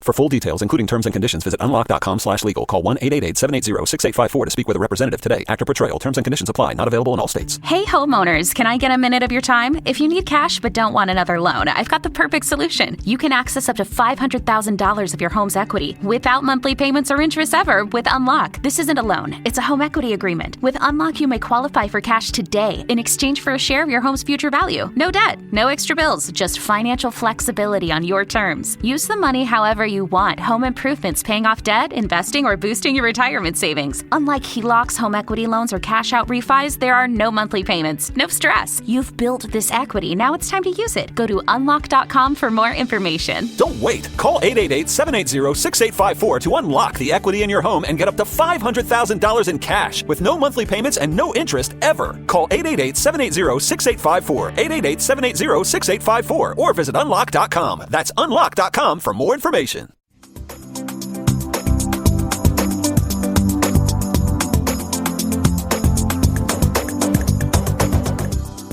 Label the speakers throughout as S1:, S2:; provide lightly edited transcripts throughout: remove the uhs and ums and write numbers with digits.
S1: For full details, including terms and conditions, visit unlock.com/legal. Call 1-888-780-6854 to speak with a representative today. Actor Portrayal. Terms and conditions apply. Not available in all states.
S2: Hey, homeowners, can I get a minute of your time? If you need cash but don't want another loan, I've got the perfect solution. You can access up to $500,000 of your home's equity without monthly payments or interest ever with Unlock. This isn't a loan. It's a home equity agreement. With Unlock, you may qualify for cash today in exchange for a share of your home's future value. No debt, no extra bills, just financial flexibility on your terms. Use the money however you want. Home improvements, paying off debt, investing, or boosting your retirement savings. Unlike HELOCs, home equity loans, or cash out refis, there are no monthly payments. No stress. You've built this equity. Now it's time to use it. Go to unlock.com for more information.
S1: Don't wait. Call 888-780-6854 to unlock the equity in your home and get up to $500,000 in cash with no monthly payments and no interest ever. Call 888-780-6854, 888-780-6854, or visit unlock.com. That's unlock.com for more information.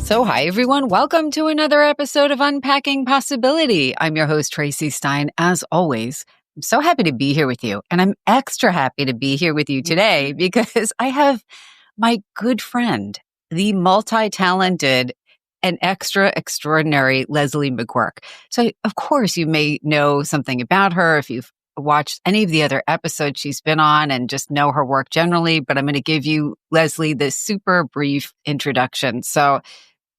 S3: So hi, everyone. Welcome to another episode of Unpacking Possibility. I'm your host, Traci Stein. As always, I'm so happy to be here with you. And I'm extra happy to be here with you today because I have my good friend, the multi-talented and extraordinary Leslie McGuirk. So, of course, you may know something about her if you've watched any of the other episodes she's been on and just know her work generally. But I'm going to give you, Leslie, this super brief introduction. So,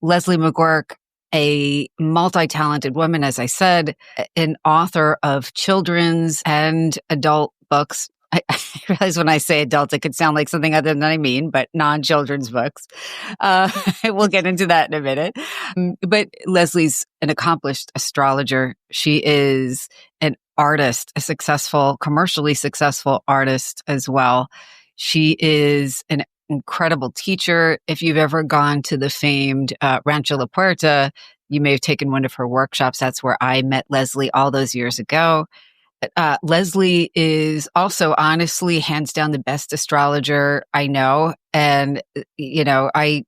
S3: Leslie McGuirk, a multi-talented woman, as I said, an author of children's and adult books. I realize when I say adult, it could sound like something other than I mean, but non-children's books. We'll get into that in a minute. But Leslie's an accomplished astrologer. She is an artist, a successful, commercially successful artist as well. She is an incredible teacher. If you've ever gone to the famed Rancho La Puerta, you may have taken one of her workshops. That's where I met Leslie all those years ago. Leslie is also honestly hands down the best astrologer I know. And, you know, I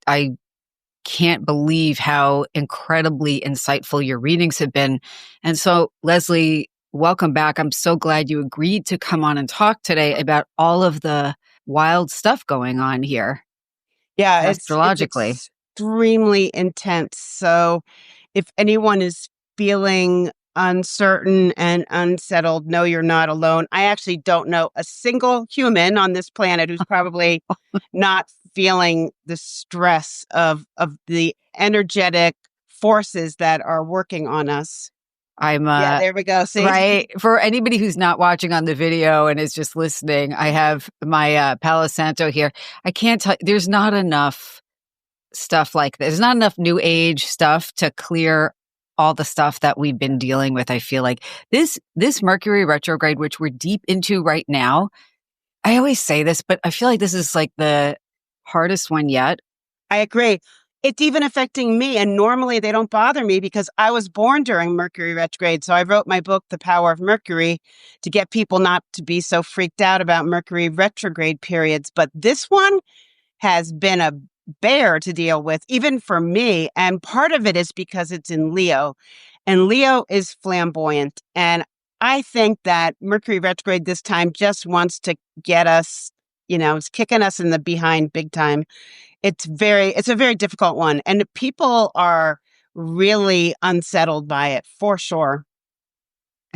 S3: can't believe how incredibly insightful your readings have been. And so, Leslie, welcome back. I'm so glad you agreed to come on and talk today about all of the wild stuff going on here.
S4: Yeah,
S3: astrologically.
S4: It's extremely intense. So if anyone is feeling uncertain and unsettled, no, you're not alone. I actually don't know a single human on this planet who's probably not feeling the stress of the energetic forces that are working on us.
S3: Yeah,
S4: there we go. See?
S3: Right. For anybody who's not watching on the video and is just listening, I have my Palo Santo here. I can't tell, there's not enough stuff like this. There's not enough new age stuff to clear all the stuff that we've been dealing with. I feel like this Mercury retrograde, which we're deep into right now, I always say this, but I feel like this is like the hardest one yet.
S4: I agree. It's even affecting me. And normally they don't bother me because I was born during Mercury retrograde. So I wrote my book, The Power of Mercury, to get people not to be so freaked out about Mercury retrograde periods. But this one has been a bear to deal with, even for me. And part of it is because it's in Leo. And Leo is flamboyant. And I think that Mercury retrograde this time just wants to get us, you know, it's kicking us in the behind big time. It's a very difficult one. And people are really unsettled by it, for sure.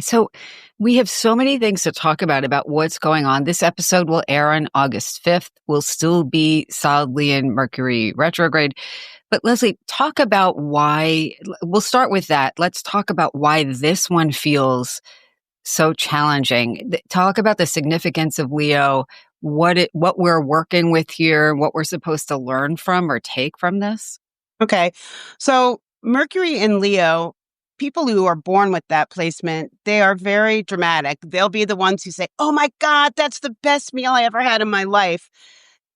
S3: So we have so many things to talk about what's going on. This episode will air on August 5th. We'll still be solidly in Mercury retrograde. But Leslie, talk about why, we'll start with that. Let's talk about why this one feels so challenging. Talk about the significance of Leo, what we're working with here, what we're supposed to learn from or take from this.
S4: Okay. So Mercury in Leo, people who are born with that placement, they are very dramatic. They'll be the ones who say, oh my God, that's the best meal I ever had in my life.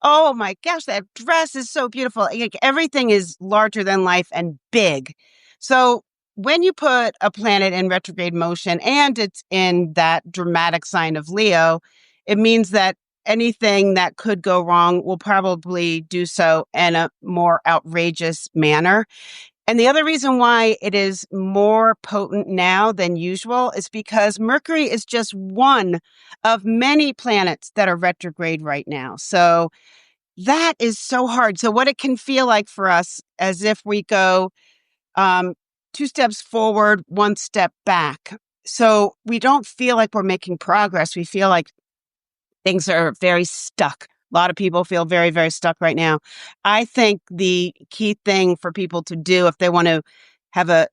S4: Oh my gosh, that dress is so beautiful. Like, everything is larger than life and big. So when you put a planet in retrograde motion and it's in that dramatic sign of Leo, it means that anything that could go wrong will probably do so in a more outrageous manner. And the other reason why it is more potent now than usual is because Mercury is just one of many planets that are retrograde right now. So that is so hard. So what it can feel like for us as if we go two steps forward, one step back. So we don't feel like we're making progress. We feel like things are very stuck. A lot of people feel very, very stuck right now. I think the key thing for people to do if they want to have a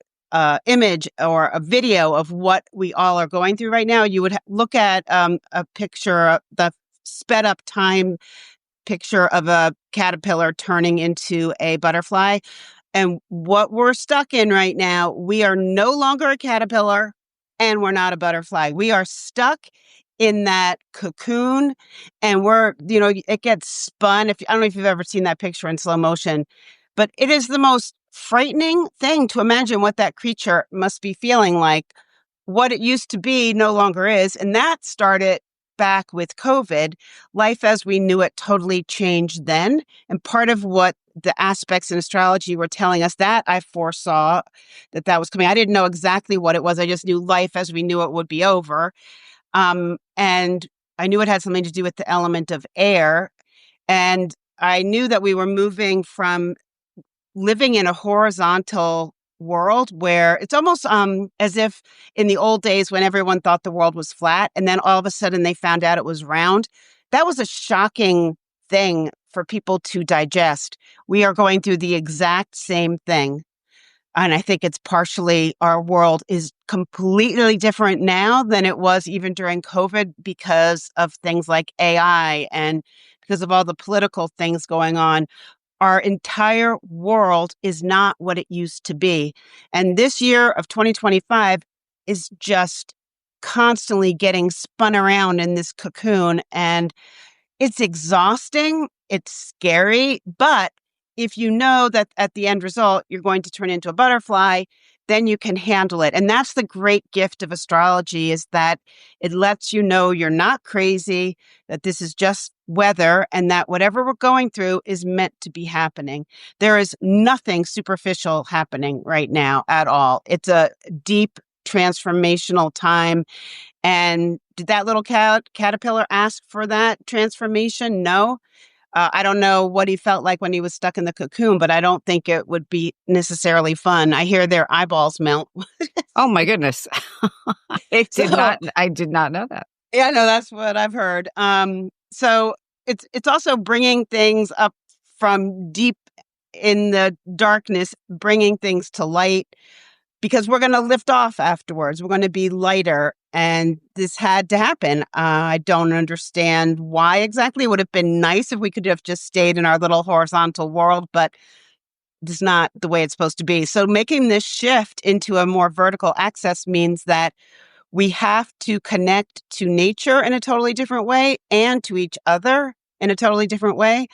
S4: image or a video of what we all are going through right now, you would look at a picture, the sped up time picture of a caterpillar turning into a butterfly. And what we're stuck in right now, we are no longer a caterpillar and we're not a butterfly. We are stuck in that cocoon and it gets spun. I don't know if you've ever seen that picture in slow motion, but it is the most frightening thing to imagine what that creature must be feeling like. What it used to be no longer is. And that started back with COVID. Life as we knew it totally changed then. And part of what the aspects in astrology were telling us that I foresaw that was coming. I didn't know exactly what it was. I just knew life as we knew it would be over. And I knew it had something to do with the element of air. And I knew that we were moving from living in a horizontal world where it's almost as if in the old days when everyone thought the world was flat and then all of a sudden they found out it was round. That was a shocking thing for people to digest. We are going through the exact same thing. And I think it's partially our world is completely different now than it was even during COVID because of things like AI and because of all the political things going on. Our entire world is not what it used to be. And this year of 2025 is just constantly getting spun around in this cocoon. And it's exhausting. It's scary. But if you know that at the end result, you're going to turn into a butterfly, then you can handle it. And that's the great gift of astrology is that it lets you know you're not crazy, that this is just weather, and that whatever we're going through is meant to be happening. There is nothing superficial happening right now at all. It's a deep transformational time. And did that little caterpillar ask for that transformation? No. I don't know what he felt like when he was stuck in the cocoon, but I don't think it would be necessarily fun. I hear their eyeballs melt.
S3: Oh my goodness. I did not know that.
S4: Yeah, no, that's what I've heard. So it's also bringing things up from deep in the darkness, bringing things to light, because we're going to lift off afterwards. We're going to be lighter. And this had to happen. I don't understand why exactly. It would have been nice if we could have just stayed in our little horizontal world, but it's not the way it's supposed to be. So making this shift into a more vertical axis means that we have to connect to nature in a totally different way and to each other in a totally different way,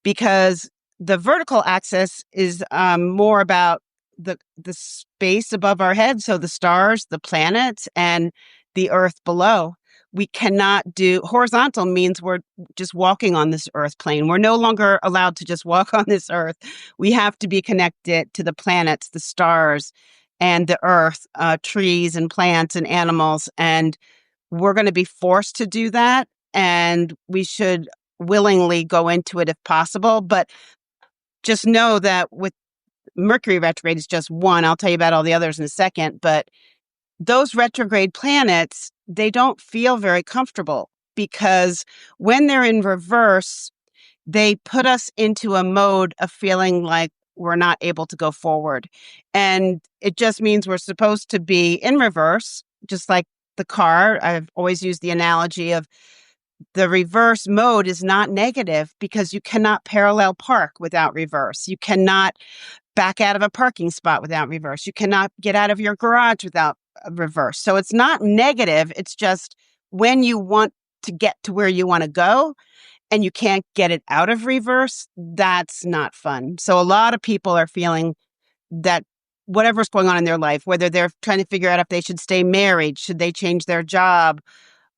S4: because the vertical axis is more about the space above our heads. So the stars, the planets, and the earth below. We cannot do horizontal means we're just walking on this earth plane. We're no longer allowed to just walk on this earth. We have to be connected to the planets, the stars, and the earth, trees and plants and animals. And we're going to be forced to do that. And we should willingly go into it if possible. But just know that with Mercury retrograde is just one. I'll tell you about all the others in a second. But those retrograde planets, they don't feel very comfortable because when they're in reverse, they put us into a mode of feeling like we're not able to go forward. And it just means we're supposed to be in reverse, just like the car. I've always used the analogy of the reverse mode is not negative because you cannot parallel park without reverse. You cannot back out of a parking spot without reverse. You cannot get out of your garage without reverse. So it's not negative. It's just when you want to get to where you want to go and you can't get it out of reverse, that's not fun. So a lot of people are feeling that whatever's going on in their life, whether they're trying to figure out if they should stay married, should they change their job,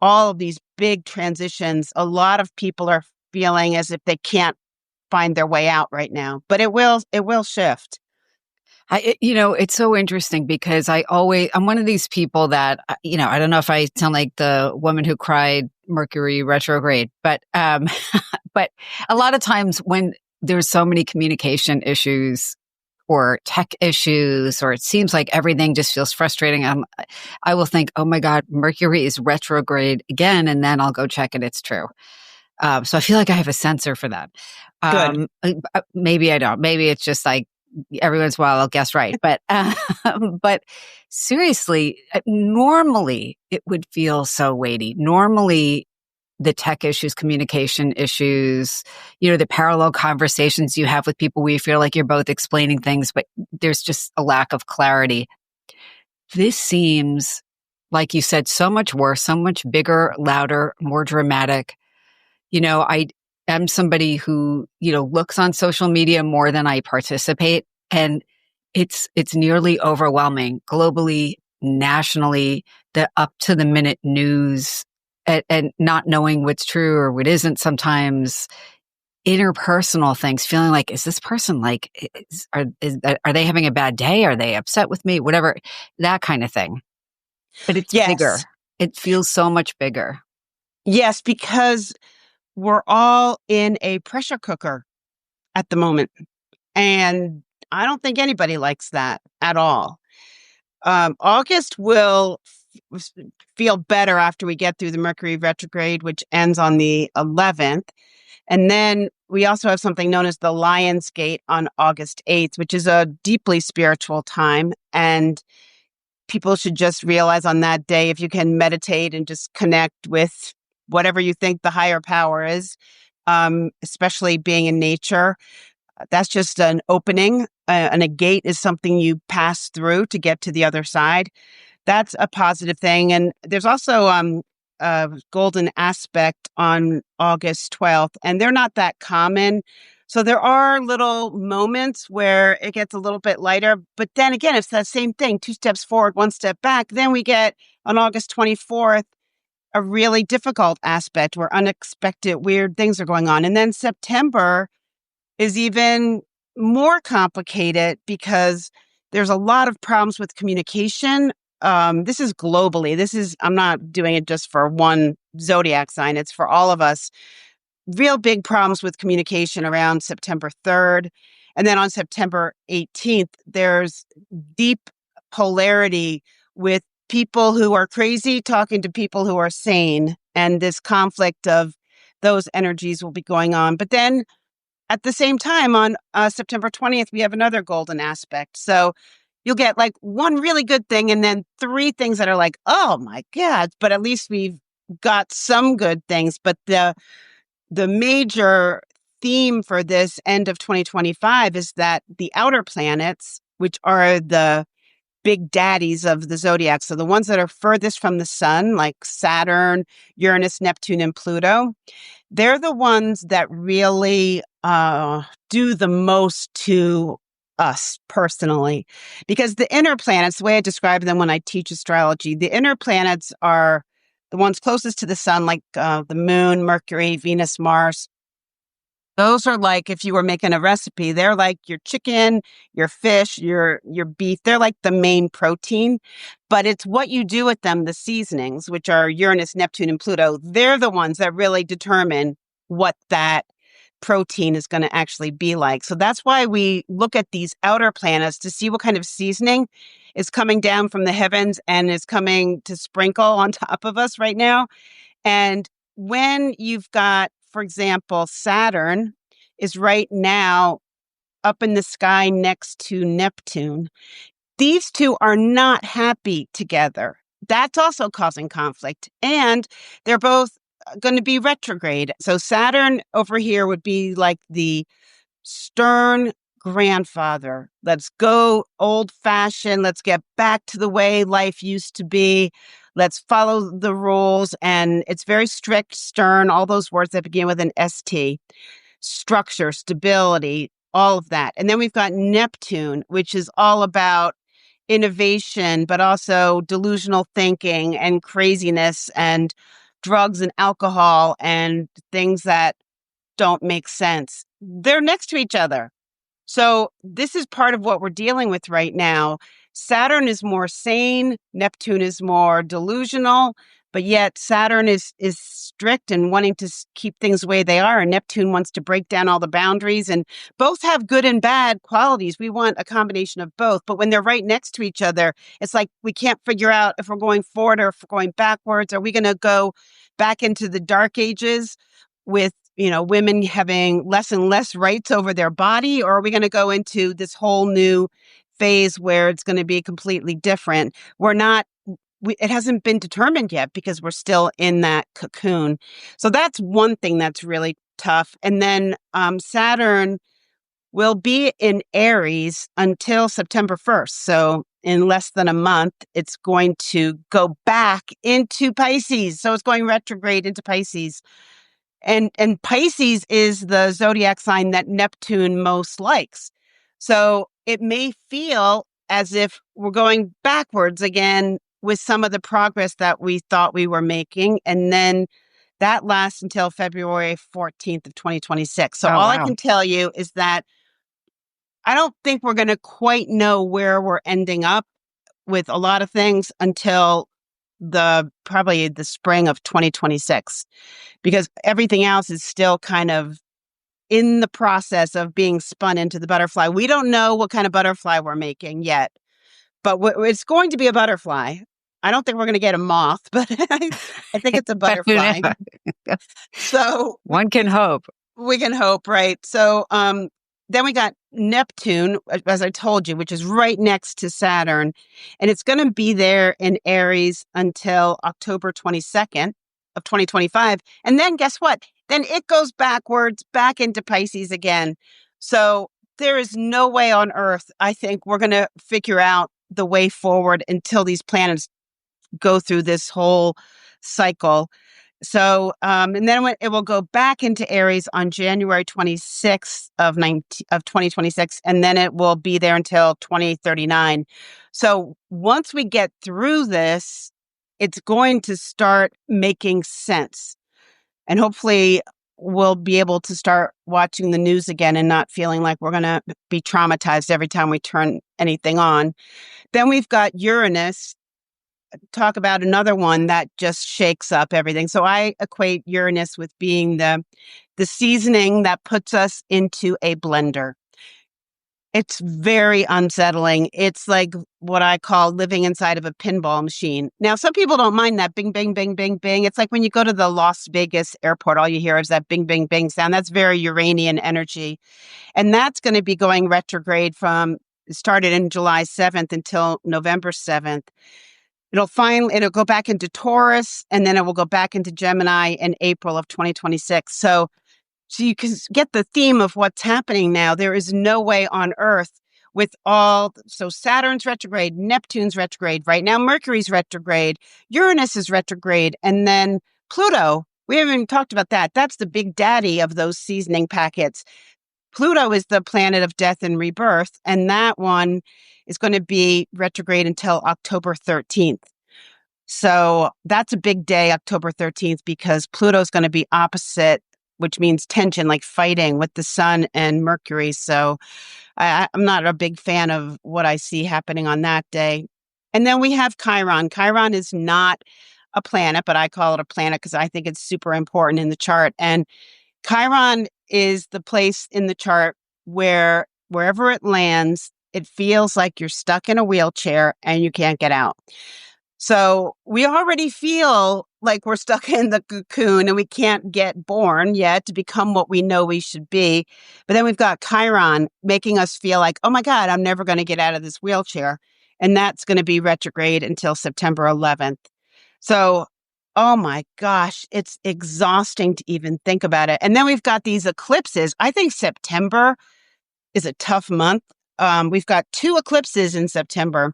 S4: all of these big transitions, a lot of people are feeling as if they can't find their way out right now, but it will shift.
S3: It's so interesting because I'm one of these people that, I don't know if I sound like the woman who cried Mercury retrograde, but, but a lot of times when there's so many communication issues or tech issues, or it seems like everything just feels frustrating, I will think, oh my God, Mercury is retrograde again. And then I'll go check and it's true. So I feel like I have a sensor for that.
S4: Good.
S3: Maybe I don't. Maybe it's just like every once in a while I'll guess right. But seriously, normally it would feel so weighty. Normally the tech issues, communication issues, the parallel conversations you have with people where you feel like you're both explaining things, but there's just a lack of clarity. This seems, like you said, so much worse, so much bigger, louder, more dramatic. I am somebody who, looks on social media more than I participate. And it's nearly overwhelming globally, nationally, the up to the minute news and not knowing what's true or what isn't sometimes. Interpersonal things, feeling like, is this person like, are they having a bad day? Are they upset with me? Whatever, that kind of thing. But it's bigger. It feels so much bigger.
S4: Yes, because we're all in a pressure cooker at the moment. And I don't think anybody likes that at all. August will feel better after we get through the Mercury retrograde, which ends on the 11th. And then we also have something known as the Lionsgate on August 8th, which is a deeply spiritual time. And people should just realize on that day, if you can meditate and just connect with whatever you think the higher power is, especially being in nature, that's just an opening. And a gate is something you pass through to get to the other side. That's a positive thing. And there's also a golden aspect on August 12th, and they're not that common. So there are little moments where it gets a little bit lighter. But then again, it's that same thing, 2 steps forward, 1 step back. Then we get on August 24th, a really difficult aspect where unexpected weird things are going on. And then September is even more complicated because there's a lot of problems with communication. This is globally. I'm not doing it just for one zodiac sign. It's for all of us. Real big problems with communication around September 3rd. And then on September 18th, there's deep polarity with people who are crazy talking to people who are sane. And this conflict of those energies will be going on. But then at the same time, on September 20th, we have another golden aspect. So you'll get like one really good thing and then 3 things that are like, oh my God, but at least we've got some good things. But the major theme for this end of 2025 is that the outer planets, which are the big daddies of the zodiac, so the ones that are furthest from the sun, like Saturn, Uranus, Neptune, and Pluto, they're the ones that really do the most to us personally. Because the inner planets, the way I describe them when I teach astrology, the inner planets are the ones closest to the sun, like the moon, Mercury, Venus, Mars. Those are like, if you were making a recipe, they're like your chicken, your fish, your beef. They're like the main protein, but it's what you do with them, the seasonings, which are Uranus, Neptune, and Pluto. They're the ones that really determine what that protein is going to actually be like. So that's why we look at these outer planets to see what kind of seasoning is coming down from the heavens and is coming to sprinkle on top of us right now. And when you've got, for example, Saturn is right now up in the sky next to Neptune. These two are not happy together. That's also causing conflict. And they're both going to be retrograde. So Saturn over here would be like the stern grandfather. Let's go old fashioned. Let's get back to the way life used to be. Let's follow the rules. And it's very strict, stern, all those words that begin with an ST. Structure, stability, all of that. And then we've got Neptune, which is all about innovation, but also delusional thinking and craziness and drugs and alcohol and things that don't make sense. They're next to each other. So this is part of what we're dealing with right now. Saturn is more sane, Neptune is more delusional, but yet Saturn is strict and wanting to keep things the way they are, and Neptune wants to break down all the boundaries, and both have good and bad qualities. We want a combination of both, but when they're right next to each other, it's like we can't figure out if we're going forward or if we're going backwards. Are we going to go back into the dark ages with women having less and less rights over their body, or are we going to go into this whole new phase where it's going to be completely different? It hasn't been determined yet because we're still in that cocoon. So that's one thing that's really tough. And then Saturn will be in Aries until September 1st. So in less than a month, it's going to go back into Pisces. So it's going retrograde into Pisces. And Pisces is the zodiac sign that Neptune most likes. So it may feel as if we're going backwards again with some of the progress that we thought we were making. And then that lasts until February 14th of 2026. So I can tell you is that I don't think we're going to quite know where we're ending up with a lot of things until probably the spring of 2026, because everything else is still kind of in the process of being spun into the butterfly. We don't know what kind of butterfly we're making yet, but it's going to be a butterfly. I don't think we're going to get a moth, but I think it's a butterfly. So
S3: one can hope.
S4: We can hope, right? So then we got Neptune, as I told you, which is right next to Saturn. And it's going to be there in Aries until October 22nd of 2025. And then guess what? Then it goes backwards, back into Pisces again. So there is no way on Earth, I think, we're going to figure out the way forward until these planets go through this whole cycle. So, and then it will go back into Aries on January 26th of 2026, and then it will be there until 2039. So once we get through this, it's going to start making sense. And hopefully we'll be able to start watching the news again and not feeling like we're going to be traumatized every time we turn anything on. Then we've got Uranus. Talk about another one that just shakes up everything. So I equate Uranus with being the seasoning that puts us into a blender. It's very unsettling. It's like what I call living inside of a pinball machine. Now, some people don't mind that bing, bing, bing, bing, bing. It's like when you go to the Las Vegas airport, all you hear is that bing, bing, bing sound. That's very Uranian energy. And that's going to be going retrograde started in July 7th until November 7th. It'll go back into Taurus, and then it will go back into Gemini in April of 2026. So you can get the theme of what's happening now. There is no way on Earth so Saturn's retrograde, Neptune's retrograde, right now Mercury's retrograde, Uranus is retrograde, and then Pluto. We haven't even talked about that. That's the big daddy of those seasoning packets. Pluto is the planet of death and rebirth, and that one is going to be retrograde until October 13th. So that's a big day, October 13th, because Pluto's going to be opposite, which means tension, like fighting with the sun and Mercury. So I'm not a big fan of what I see happening on that day. And then we have Chiron. Chiron is not a planet, but I call it a planet because I think it's super important in the chart. And Chiron is the place in the chart where wherever it lands, it feels like you're stuck in a wheelchair and you can't get out. So we already feel like we're stuck in the cocoon and we can't get born yet to become what we know we should be. But then we've got Chiron making us feel like, oh my God, I'm never going to get out of this wheelchair. And that's going to be retrograde until September 11th. So, oh my gosh, it's exhausting to even think about it. And then we've got these eclipses. I think September is a tough month. We've got 2 eclipses in September.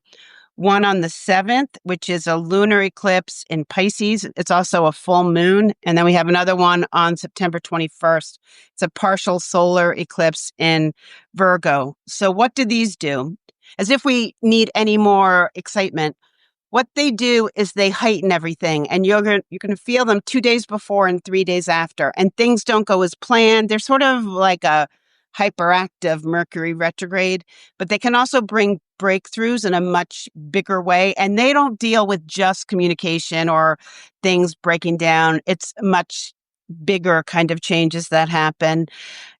S4: One on the 7th, which is a lunar eclipse in Pisces. It's also a full moon. And then we have another one on September 21st. It's a partial solar eclipse in Virgo. So what do these do? As if we need any more excitement, what they do is they heighten everything. And you're going to feel them 2 days before and 3 days after. And things don't go as planned. They're sort of like a hyperactive Mercury retrograde, but they can also bring breakthroughs in a much bigger way. And they don't deal with just communication or things breaking down. It's much bigger kind of changes that happen.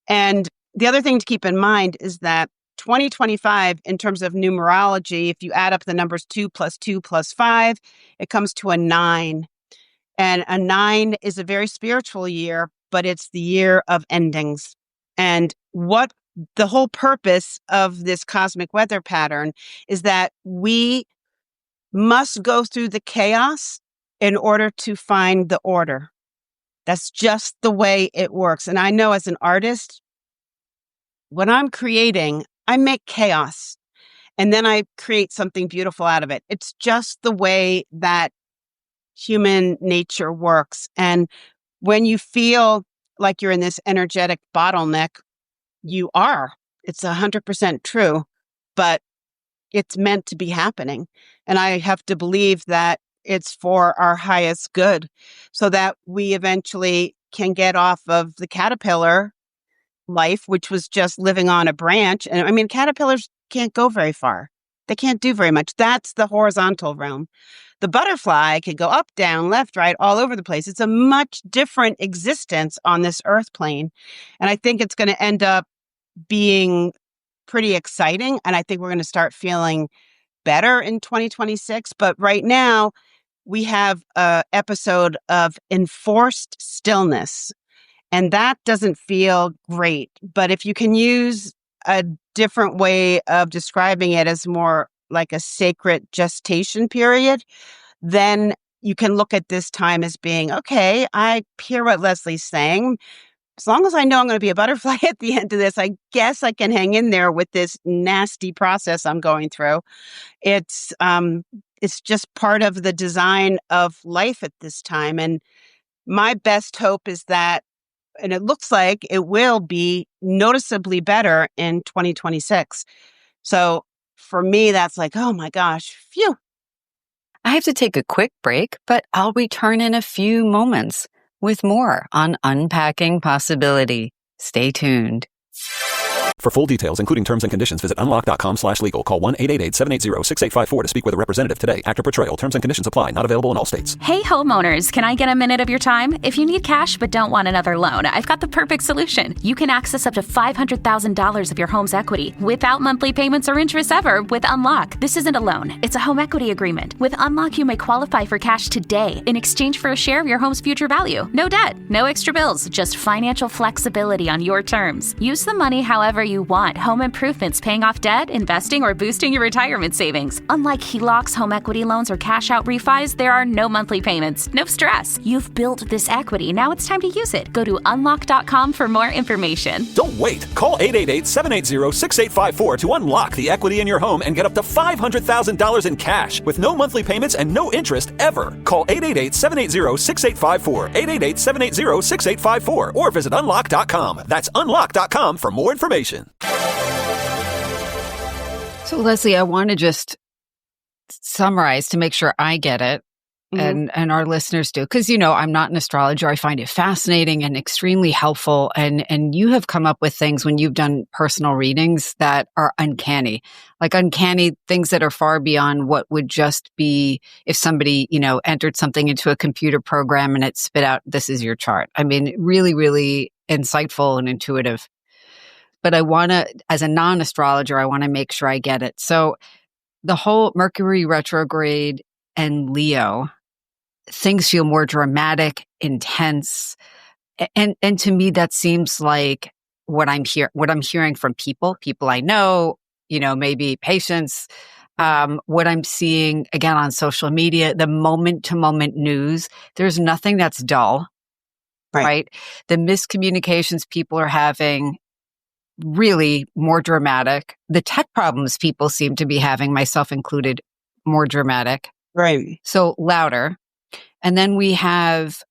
S4: And the other thing to keep in mind is that 2025, in terms of numerology, if you add up the numbers 2 plus 2 plus 5, it comes to a 9. And a 9 is a very spiritual year, but it's the year of endings. And what the whole purpose of this cosmic weather pattern is that we must go through the chaos in order to find the order. That's just the way it works. And I know as an artist, when I'm creating, I make chaos and then I create something beautiful out of it. It's just the way that human nature works. And when you feel like you're in this energetic bottleneck, you are. It's 100% true, but it's meant to be happening. And I have to believe that it's for our highest good so that we eventually can get off of the caterpillar life, which was just living on a branch. And I mean, caterpillars can't go very far. They can't do very much. That's the horizontal realm. The butterfly can go up, down, left, right, all over the place. It's a much different existence on this earth plane. And I think it's going to end up being pretty exciting. And I think we're going to start feeling better in 2026. But right now, we have an episode of enforced stillness. And that doesn't feel great. But if you can use a different way of describing it as more like a sacred gestation period, then you can look at this time as being, okay, I hear what Leslie's saying. As long as I know I'm going to be a butterfly at the end of this, I guess I can hang in there with this nasty process I'm going through. It's just part of the design of life at this time. And my best hope is that, and it looks like it will be noticeably better in 2026. So for me, that's like, oh my gosh, phew.
S3: I have to take a quick break, but I'll return in a few moments with more on Unpacking Possibility. Stay tuned.
S1: For full details, including terms and conditions, visit unlock.com/legal. Call 1-888-780-6854 to speak with a representative today. Actor portrayal. Terms and conditions apply. Not available in all states.
S2: Hey, homeowners, can I get a minute of your time? If you need cash but don't want another loan, I've got the perfect solution. You can access up to $500,000 of your home's equity without monthly payments or interest ever with Unlock. This isn't a loan. It's a home equity agreement. With Unlock, you may qualify for cash today in exchange for a share of your home's future value. No debt, no extra bills, just financial flexibility on your terms. Use the money however you want. Home improvements, paying off debt, investing, or boosting your retirement savings. Unlike HELOCs, home equity loans, or cash out refis, there are no monthly payments. No stress. You've built this equity. Now it's time to use it. Go to unlock.com for more information.
S1: Don't wait. Call 888-780-6854 to unlock the equity in your home and get up to $500,000 in cash with no monthly payments and no interest ever. Call 888-780-6854. 888-780-6854 or visit unlock.com. That's unlock.com for more information.
S3: So, Leslie, I want to just summarize to make sure I get it and our listeners do. Because, I'm not an astrologer. I find it fascinating and extremely helpful. And you have come up with things when you've done personal readings that are uncanny, like uncanny things that are far beyond what would just be if somebody, entered something into a computer program and it spit out, this is your chart. I mean, really, really insightful and intuitive. But I want to, as a non-astrologer, I want to make sure I get it. So the whole Mercury retrograde and Leo, things feel more dramatic, intense. And to me, that seems like what I'm hearing from people I know, maybe patients, what I'm seeing again on social media, the moment to moment news, there's nothing that's dull, right? The miscommunications people are having, really more dramatic. The tech problems people seem to be having, myself included, more dramatic.
S4: Right.
S3: So louder. And then we have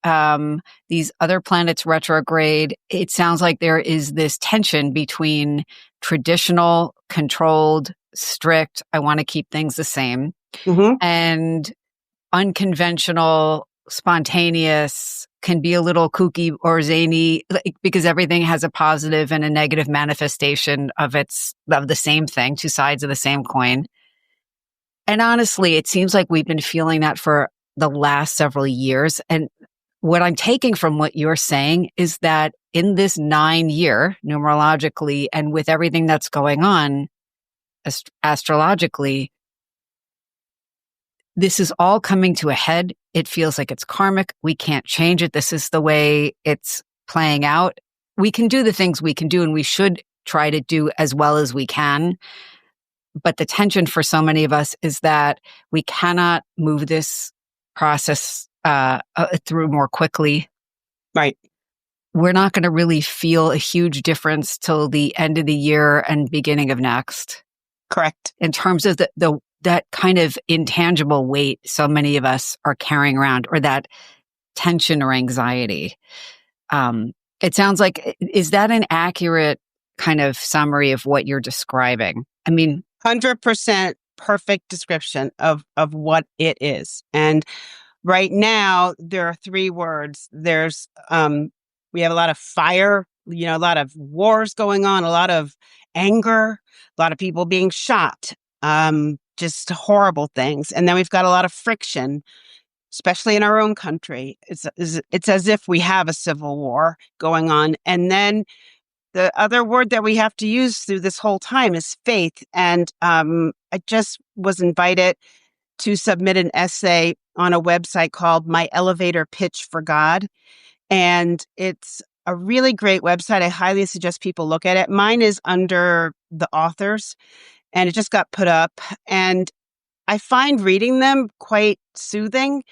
S3: these other planets retrograde. It sounds like there is this tension between traditional, controlled, strict, I want to keep things the same, and unconventional, spontaneous, can be a little kooky or zany, like, because everything has a positive and a negative manifestation of the same thing, two sides of the same coin. And honestly, it seems like we've been feeling that for the last several years. And what I'm taking from what you're saying is that in this 9-year, numerologically, and with everything that's going on astrologically, this is all coming to a head. It feels like it's karmic. We can't change it. This is the way it's playing out. We can do the things we can do, and we should try to do as well as we can. But the tension for so many of us is that we cannot move this process through more quickly.
S4: Right.
S3: We're not going to really feel a huge difference till the end of the year and beginning of next.
S4: Correct.
S3: In terms of that kind of intangible weight so many of us are carrying around, or that tension or anxiety. It sounds like, is that an accurate kind of summary of what you're describing? I mean,
S4: 100% perfect description of what it is. And right now, there are 3 words. There's, we have a lot of fire, a lot of wars going on, a lot of anger, a lot of people being shot, just horrible things. And then we've got a lot of friction, especially in our own country. It's as if we have a civil war going on. And then the other word that we have to use through this whole time is faith. And I just was invited to submit an essay on a website called My Elevator Pitch for God. And it's a really great website. I highly suggest people look at it. Mine is under the authors, and it just got put up. And I find reading them quite soothing,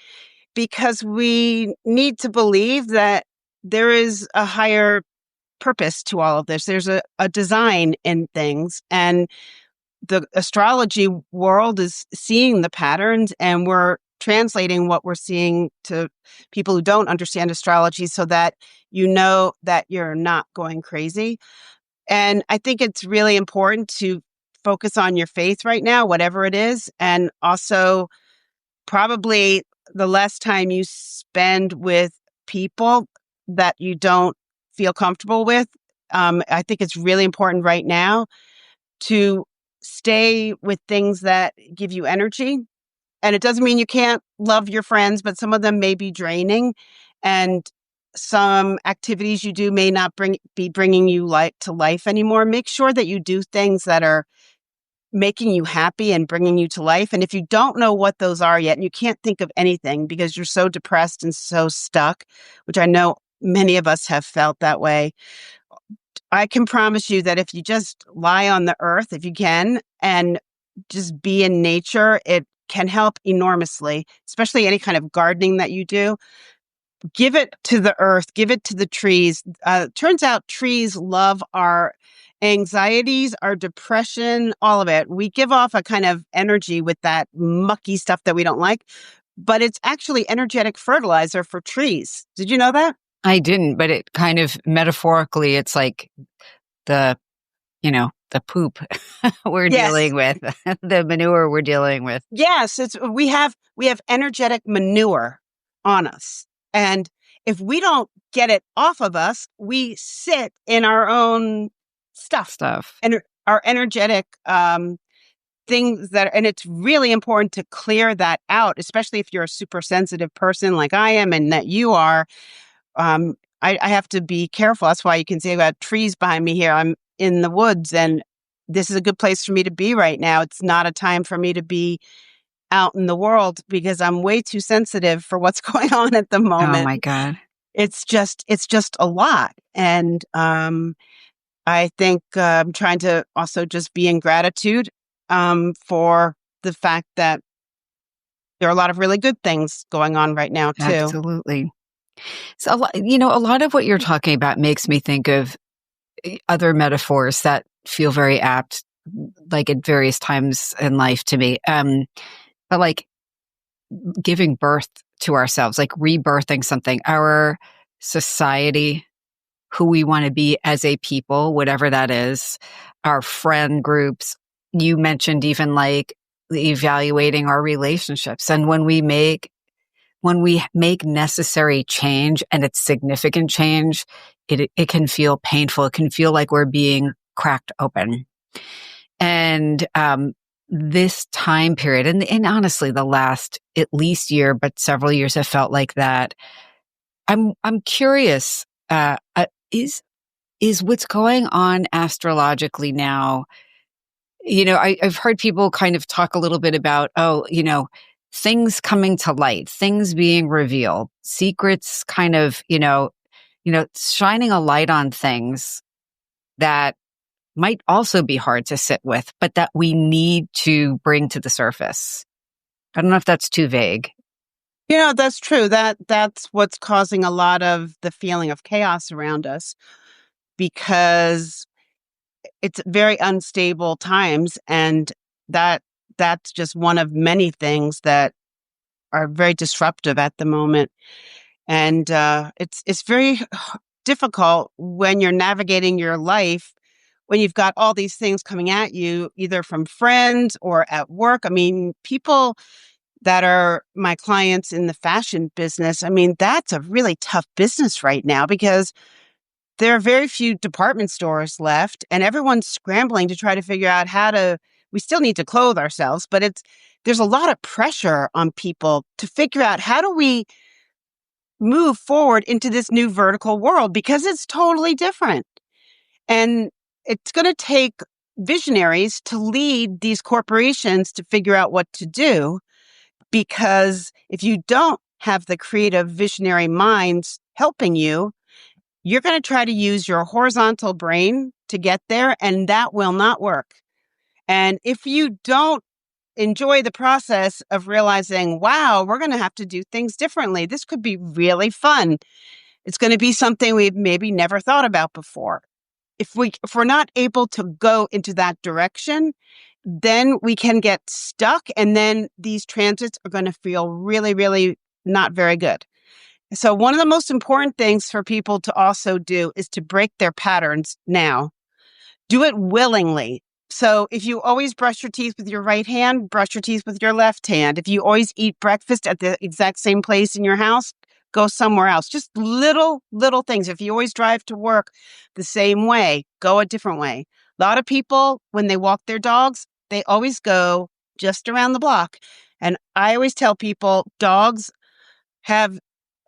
S4: because we need to believe that there is a higher purpose to all of this. There's a design in things, and the astrology world is seeing the patterns, and we're translating what we're seeing to people who don't understand astrology, so that you know that you're not going crazy. And I think it's really important to focus on your faith right now, whatever it is. And also, probably the less time you spend with people that you don't feel comfortable with. I think it's really important right now to stay with things that give you energy. And it doesn't mean you can't love your friends, but some of them may be draining, and some activities you do may not be bringing you to life anymore. Make sure that you do things that are making you happy and bringing you to life. And if you don't know what those are yet, and you can't think of anything because you're so depressed and so stuck, which I know many of us have felt that way, I can promise you that if you just lie on the earth, if you can, and just be in nature, it can help enormously, especially any kind of gardening that you do. Give it to the earth, give it to the trees. Turns out trees love our anxieties, our depression, all of it. We give off a kind of energy with that mucky stuff that we don't like, but it's actually energetic fertilizer for trees. Did you know that?
S3: I didn't, but it kind of metaphorically, it's like the poop we're dealing with, the manure we're dealing with.
S4: Yes, we have energetic manure on us. And if we don't get it off of us, we sit in our own stuff. And our energetic things and it's really important to clear that out, especially if you're a super sensitive person like I am and that you are. I have to be careful. That's why you can see about trees behind me here. I'm in the woods, and this is a good place for me to be right now. It's not a time for me to be out in the world because I'm way too sensitive for what's going on at the moment.
S3: Oh my God.
S4: It's just a lot. And I think I'm trying to also just be in gratitude for the fact that there are a lot of really good things going on right now too.
S3: Absolutely. So, a lot of what you're talking about makes me think of other metaphors that feel very apt, like at various times in life to me. But like giving birth to ourselves, like rebirthing something, our society, who we want to be as a people, whatever that is, our friend groups. You mentioned even like evaluating our relationships. And when when we make necessary change and it's significant change, it can feel painful. It can feel like we're being cracked open. And this time period, and honestly, the last at least year, but several years have felt like that. I'm curious, is what's going on astrologically now? I've heard people kind of talk a little bit about, things coming to light, things being revealed, secrets kind of, shining a light on things that might also be hard to sit with, but that we need to bring to the surface. I don't know if that's too vague.
S4: That's true. That's what's causing a lot of the feeling of chaos around us, because it's very unstable times, and that's just one of many things that are very disruptive at the moment. And it's very difficult when you're navigating your life, when you've got all these things coming at you, either from friends or at work. I mean, people that are my clients in the fashion business, I mean, that's a really tough business right now, because there are very few department stores left, and everyone's scrambling to try to figure out we still need to clothe ourselves, but there's a lot of pressure on people to figure out, how do we move forward into this new vertical world, because it's totally different. And it's going to take visionaries to lead these corporations to figure out what to do, because if you don't have the creative visionary minds helping you, you're going to try to use your horizontal brain to get there, and that will not work. And if you don't enjoy the process of realizing, wow, we're going to have to do things differently, this could be really fun, it's going to be something we've maybe never thought about before. If we're not able to go into that direction, then we can get stuck, and then these transits are going to feel really, really not very good. So one of the most important things for people to also do is to break their patterns now. Do it willingly. So if you always brush your teeth with your right hand, brush your teeth with your left hand. If you always eat breakfast at the exact same place in your house, go somewhere else. Just little things. If you always drive to work the same way, go a different way. A lot of people, when they walk their dogs, they always go just around the block. And I always tell people, dogs have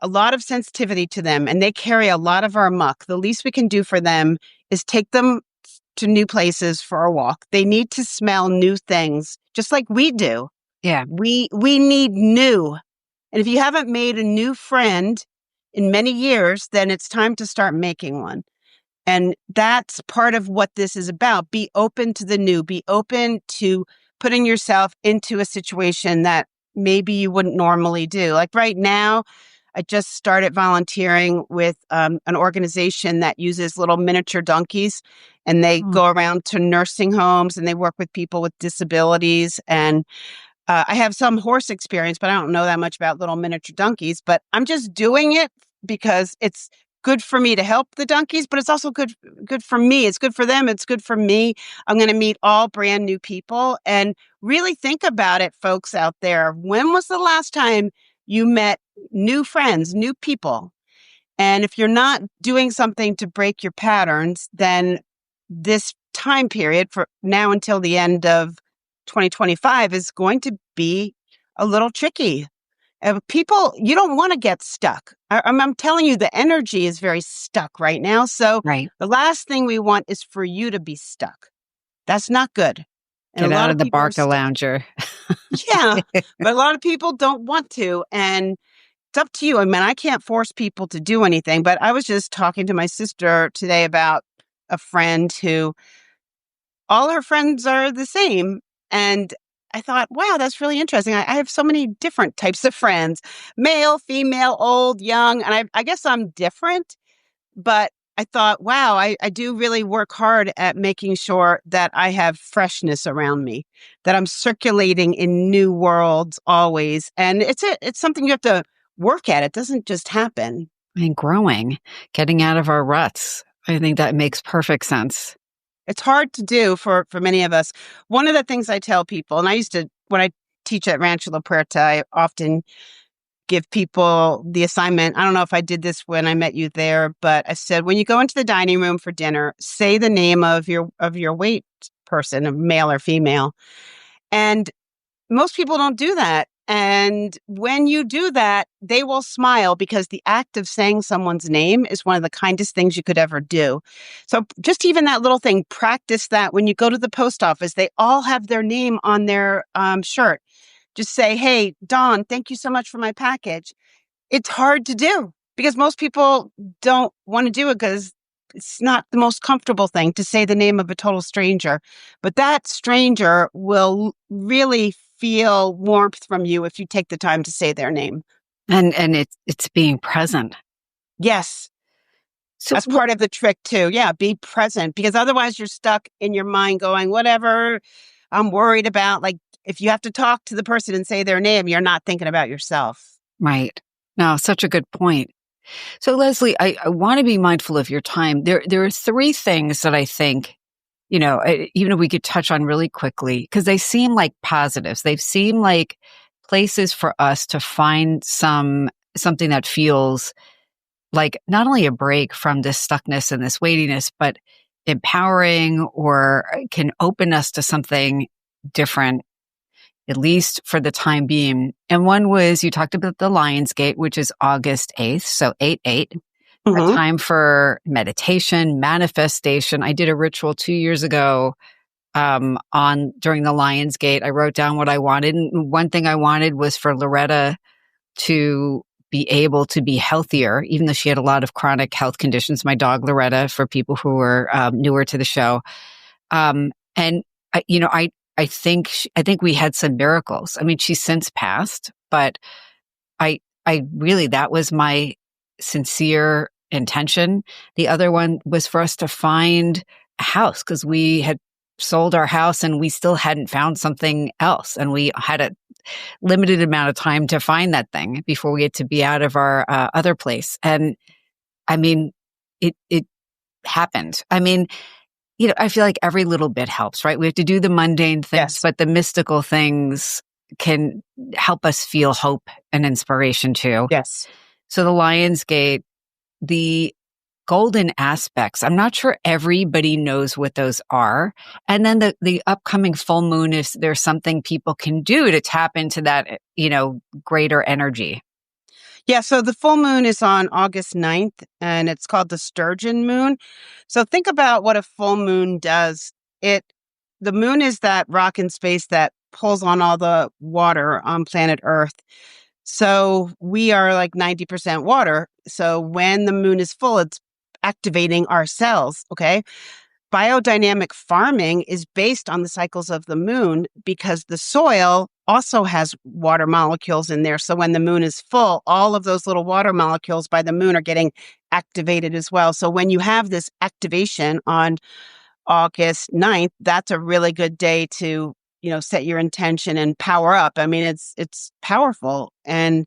S4: a lot of sensitivity to them, and they carry a lot of our muck. The least we can do for them is take them to new places for a walk. They need to smell new things, just like we do.
S3: Yeah.
S4: We need new. And if you haven't made a new friend in many years, then it's time to start making one. And that's part of what this is about. Be open to the new. Be open to putting yourself into a situation that maybe you wouldn't normally do. Like right now, I just started volunteering with an organization that uses little miniature donkeys, and they go around to nursing homes, and they work with people with disabilities. And I have some horse experience, but I don't know that much about little miniature donkeys. But I'm just doing it because it's good for me to help the donkeys, but it's also good for me. It's good for them. It's good for me. I'm going to meet all brand new people, and really think about it, folks out there. When was the last time you met new friends, new people? And if you're not doing something to break your patterns, then this time period from now until the end of 2025 is going to be a little tricky. People, you don't want to get stuck. I'm telling you, the energy is very stuck right now. So
S3: Right.
S4: The last thing we want is for you to be stuck. That's not good. And
S3: Get
S4: a lot
S3: out of the
S4: people are
S3: Barca
S4: stuck.
S3: lounger.
S4: Yeah, but a lot of people don't want to. And it's up to you. I mean, I can't force people to do anything, but I was just talking to my sister today about a friend who all her friends are the same. And I thought, wow, that's really interesting. I have so many different types of friends, male, female, old, young. And I guess I'm different, but I thought, wow, I do really work hard at making sure that I have freshness around me, that I'm circulating in new worlds always. And it's something you have to work at. It doesn't just happen.
S3: And growing, getting out of our ruts. I think that makes perfect sense.
S4: It's hard to do for many of us. One of the things I tell people, and I used to, when I teach at Rancho La Puerta, I often give people the assignment. I don't know if I did this when I met you there, but I said, when you go into the dining room for dinner, say the name of your wait person, a male or female. And most people don't do that. And when you do that, they will smile because the act of saying someone's name is one of the kindest things you could ever do. So just even that little thing, practice that when you go to the post office. They all have their name on their shirt. Just say, hey, Dawn, thank you so much for my package. It's hard to do because most people don't want to do it because it's not the most comfortable thing to say the name of a total stranger. But that stranger will really feel warmth from you if you take the time to say their name.
S3: And it's being present.
S4: Yes. So that's part of the trick too. Yeah, be present because otherwise you're stuck in your mind going, whatever I'm worried about. Like if you have to talk to the person and say their name, you're not thinking about yourself.
S3: Right. No, such a good point. So Leslie, I want to be mindful of your time. There are three things that I think, even if we could touch on really quickly, because they seem like positives. They seem like places for us to find something that feels like not only a break from this stuckness and this weightiness, but empowering or can open us to something different, at least for the time being. And one was, you talked about the Lionsgate, which is August 8th. So 8/8, a time for meditation, manifestation. I did a ritual 2 years ago, during the Lionsgate. I wrote down what I wanted. And one thing I wanted was for Loretta to be able to be healthier, even though she had a lot of chronic health conditions. My dog, Loretta, for people who are newer to the show. And I think we had some miracles. I mean, she's since passed, but I really, that was my sincere intention. The other one was for us to find a house because we had sold our house and we still hadn't found something else. And we had a limited amount of time to find that thing before we had to be out of our other place. And I mean, it happened. I mean, I feel like every little bit helps, right? We have to do the mundane things, but the mystical things can help us feel hope and inspiration too.
S4: Yes.
S3: So the Lionsgate, the golden aspects, I'm not sure everybody knows what those are. And then the upcoming full moon, is there's something people can do to tap into that, greater energy.
S4: Yeah, so the full moon is on August 9th, and it's called the Sturgeon Moon. So think about what a full moon does. The moon is that rock in space that pulls on all the water on planet Earth. So we are like 90% water. So when the moon is full, it's activating our cells, okay? Biodynamic farming is based on the cycles of the moon because the soil also has water molecules in there. So when the moon is full, all of those little water molecules by the moon are getting activated as well. So when you have this activation on August 9th, that's a really good day to, set your intention and power up. I mean, it's powerful. And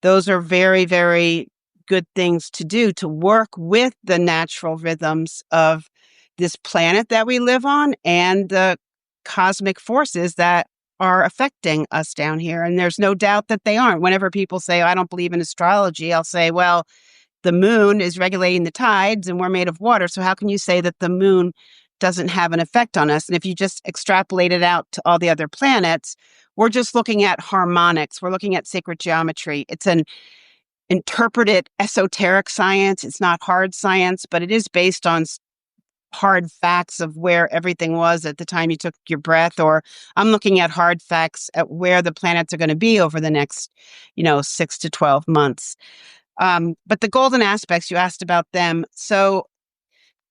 S4: those are very, very good things to do to work with the natural rhythms of this planet that we live on and the cosmic forces that are affecting us down here. And there's no doubt that they aren't. Whenever people say, I don't believe in astrology, I'll say, well, the moon is regulating the tides and we're made of water. So how can you say that the moon doesn't have an effect on us? And if you just extrapolate it out to all the other planets, we're just looking at harmonics. We're looking at sacred geometry. It's an interpreted esoteric science. It's not hard science, but it is based on hard facts of where everything was at the time you took your breath, or I'm looking at hard facts at where the planets are going to be over the next, 6 to 12 months. But the golden aspects, you asked about them. So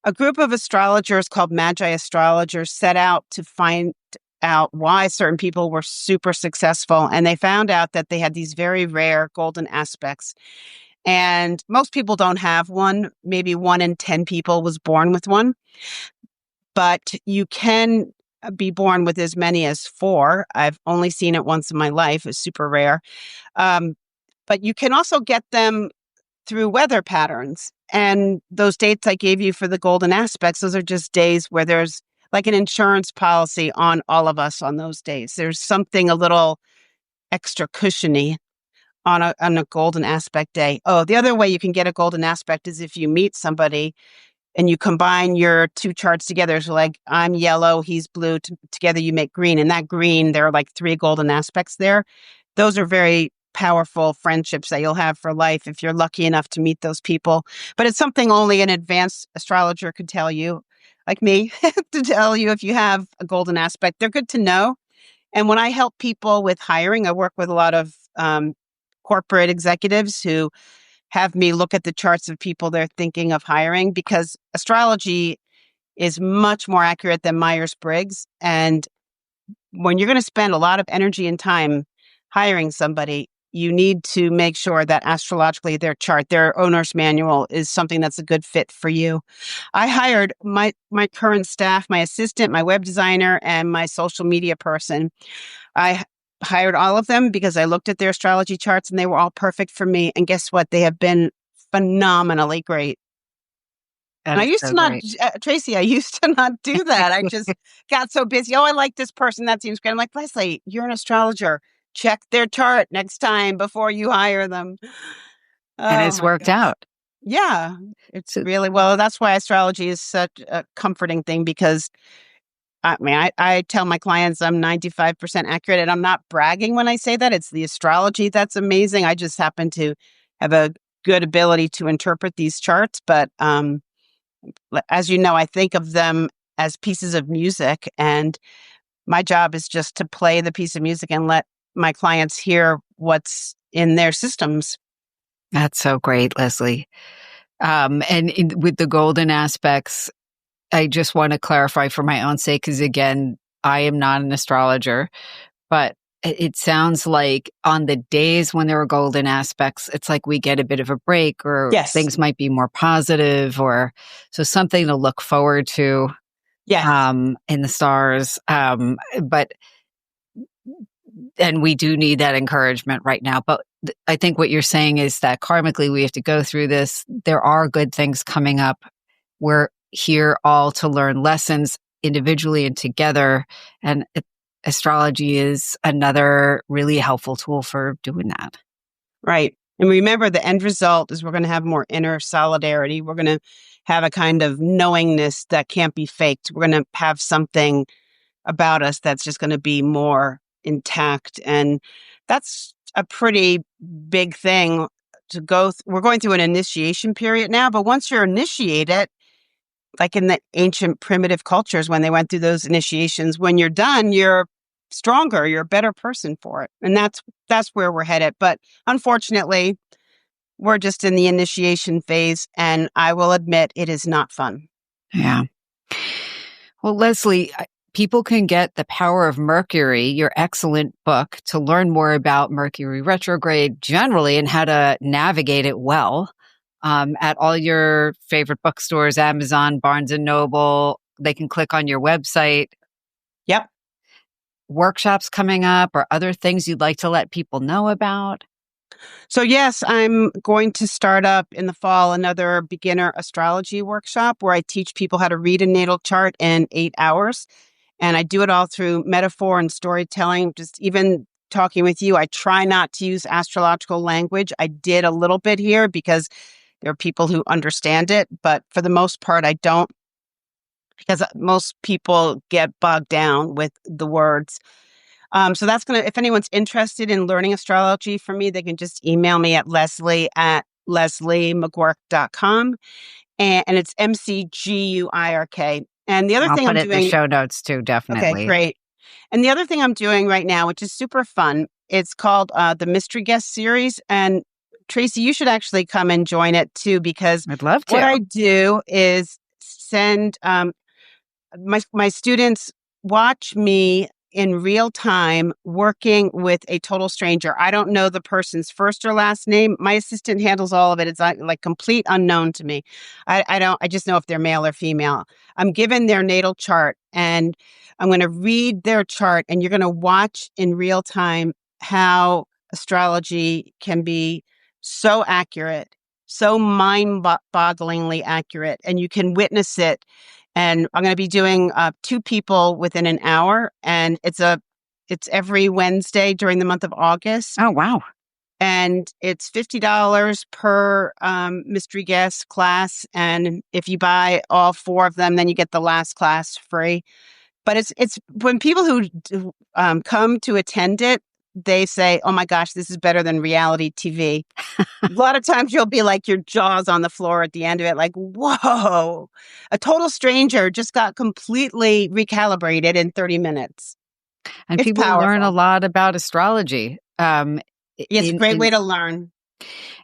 S4: a group of astrologers called Magi astrologers set out to find out why certain people were super successful. And they found out that they had these very rare golden aspects. And most people don't have one. Maybe 1 in 10 people was born with one. But you can be born with as many as 4. I've only seen it once in my life. It's super rare. But you can also get them through weather patterns. And those dates I gave you for the golden aspects, those are just days where there's like an insurance policy on all of us on those days. There's something a little extra cushiony on a golden aspect day. Oh, the other way you can get a golden aspect is if you meet somebody and you combine your two charts together. So like I'm yellow, he's blue, together you make green. And that green, there are like 3 golden aspects there. Those are very powerful friendships that you'll have for life if you're lucky enough to meet those people. But it's something only an advanced astrologer could tell you, like me, to tell you if you have a golden aspect. They're good to know. And when I help people with hiring, I work with a lot of corporate executives who have me look at the charts of people they're thinking of hiring, because astrology is much more accurate than Myers-Briggs. And when you're going to spend a lot of energy and time hiring somebody, you need to make sure that astrologically their chart, their owner's manual, is something that's a good fit for you. I hired my current staff, my assistant, my web designer, and my social media person. I hired all of them because I looked at their astrology charts and they were all perfect for me. And guess what? They have been phenomenally great. And I used to not, Traci, I used to not do that. I just got so busy. Oh, I like this person. That seems great. I'm like, Leslie, you're an astrologer. Check their chart next time before you hire them.
S3: And it's worked out.
S4: Yeah, it's really, well, that's why astrology is such a comforting thing, because I mean, I tell my clients I'm 95% accurate, and I'm not bragging when I say that. It's the astrology that's amazing. I just happen to have a good ability to interpret these charts. But as you know, I think of them as pieces of music, and my job is just to play the piece of music and let my clients hear what's in their systems.
S3: That's so great, Leslie. With the golden aspects, I just want to clarify for my own sake, because again, I am not an astrologer, but it sounds like on the days when there are golden aspects, it's like we get a bit of a break, or things might be more positive, or so something to look forward to. In the stars. And we do need that encouragement right now. But I think what you're saying is that karmically we have to go through this. There are good things coming up. We're here all to learn lessons individually and together. And astrology is another really helpful tool for doing that.
S4: Right. And remember, the end result is we're going to have more inner solidarity. We're going to have a kind of knowingness that can't be faked. We're going to have something about us that's just going to be more intact. And that's a pretty big thing to go we're going through an initiation period now, but once you're initiated, like in the ancient primitive cultures, when they went through those initiations, when you're done, you're stronger, you're a better person for it. And that's where we're headed. But unfortunately, we're just in the initiation phase, and I will admit it is not fun.
S3: Yeah. Well, Leslie, people can get The Power of Mercury, your excellent book, to learn more about Mercury retrograde generally and how to navigate it well, at all your favorite bookstores, Amazon, Barnes & Noble. They can click on your website.
S4: Yep.
S3: Workshops coming up, or other things you'd like to let people know about?
S4: So yes, I'm going to start up in the fall another beginner astrology workshop where I teach people how to read a natal chart in 8 hours. And I do it all through metaphor and storytelling. Just even talking with you, I try not to use astrological language. I did a little bit here because there are people who understand it, but for the most part, I don't, because most people get bogged down with the words. So that's going to, if anyone's interested in learning astrology from me, they can just email me at leslie@lesliemcguirk.com. And it's McGuirk. And the other thing I'm doing. I'll put it in
S3: the show notes too, definitely.
S4: Okay, great. And the other thing I'm doing right now, which is super fun, it's called the Mystery Guest Series. And Traci, you should actually come and join it too, because
S3: I'd love to.
S4: What I do is send my students watch me in real time working with a total stranger. I don't know the person's first or last name. My assistant handles all of it. It's like complete unknown to me. I just know if they're male or female. I'm given their natal chart, and I'm going to read their chart, and you're going to watch in real time how astrology can be so accurate, so mind-bogglingly accurate, and you can witness it. And I'm going to be doing 2 people within an hour, and it's every Wednesday during the month of August.
S3: Oh, wow.
S4: And it's $50 per mystery guest class. And if you buy all 4 of them, then you get the last class free. But it's when people who come to attend it, they say, "Oh my gosh, this is better than reality TV." A lot of times you'll be like your jaws on the floor at the end of it, like, whoa, a total stranger just got completely recalibrated in 30 minutes.
S3: And
S4: It's
S3: people learn a
S4: powerful.
S3: lot about astrology.
S4: It's a great way to learn.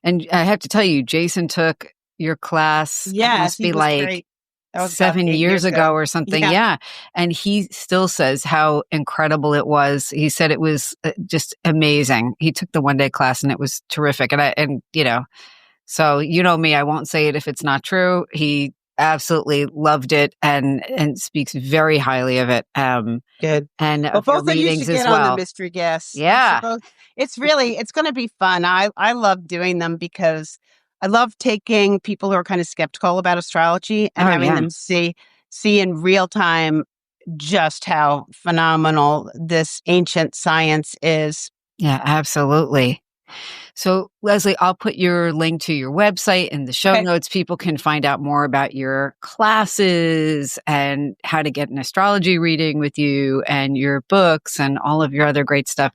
S3: And I have to tell you, Jason took your class, it
S4: Yes,
S3: must
S4: he
S3: be
S4: was
S3: like
S4: great. That was about
S3: 7
S4: 8
S3: years
S4: years
S3: ago
S4: ago.
S3: or something.
S4: Yeah.
S3: Yeah. And he still says how incredible it was. He said it was just amazing. He took the 1-day class and it was terrific. And you know, so you know me, I won't say it if it's not true. He absolutely loved it and speaks very highly of it.
S4: Good.
S3: And
S4: Well,
S3: of your
S4: both of you
S3: readings
S4: should
S3: as
S4: get on the
S3: well.
S4: mystery guests. You should
S3: Yeah.
S4: both. It's going to be fun. I love doing them because I love taking people who are kind of skeptical about astrology and
S3: Oh,
S4: having
S3: yeah.
S4: them see in real time just how phenomenal this ancient science is.
S3: Yeah, absolutely. So, Leslie, I'll put your link to your website in the show
S4: Okay.
S3: notes. People can find out more about your classes and how to get an astrology reading with you and your books and all of your other great stuff.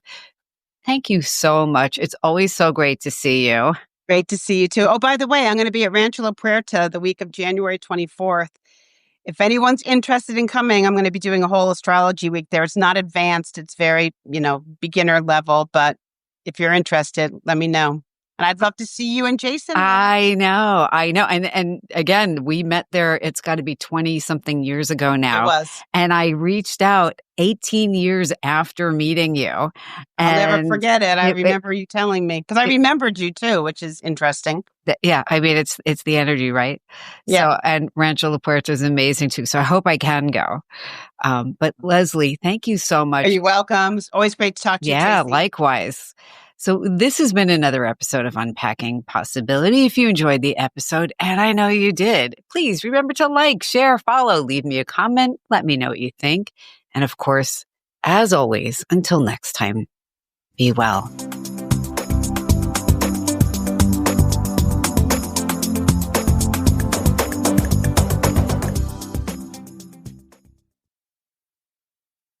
S3: Thank you so much. It's always so great to see you.
S4: Great to see you too. Oh, by the way, I'm going to be at Rancho La Puerta the week of January 24th. If anyone's interested in coming, I'm going to be doing a whole astrology week there. It's not advanced. It's very, beginner level. But if you're interested, let me know. And I'd love to see you and Jason there.
S3: I know. And again, we met there, it's got to be 20 something years ago now.
S4: It was.
S3: And I reached out 18 years after meeting you.
S4: I'll never forget it. I remember you telling me because I remembered you too, which is interesting.
S3: Yeah. I mean, it's the energy, right?
S4: Yeah.
S3: So, and Rancho La Puerta is amazing too. So I hope I can go. But Leslie, thank you so much.
S4: Are you welcome? It's always great to talk to you.
S3: Yeah,
S4: Traci.
S3: likewise. So this has been another episode of Unpacking Possibility. If you enjoyed the episode, and I know you did, please remember to like, share, follow, leave me a comment, let me know what you think. And of course, as always, until next time, be well.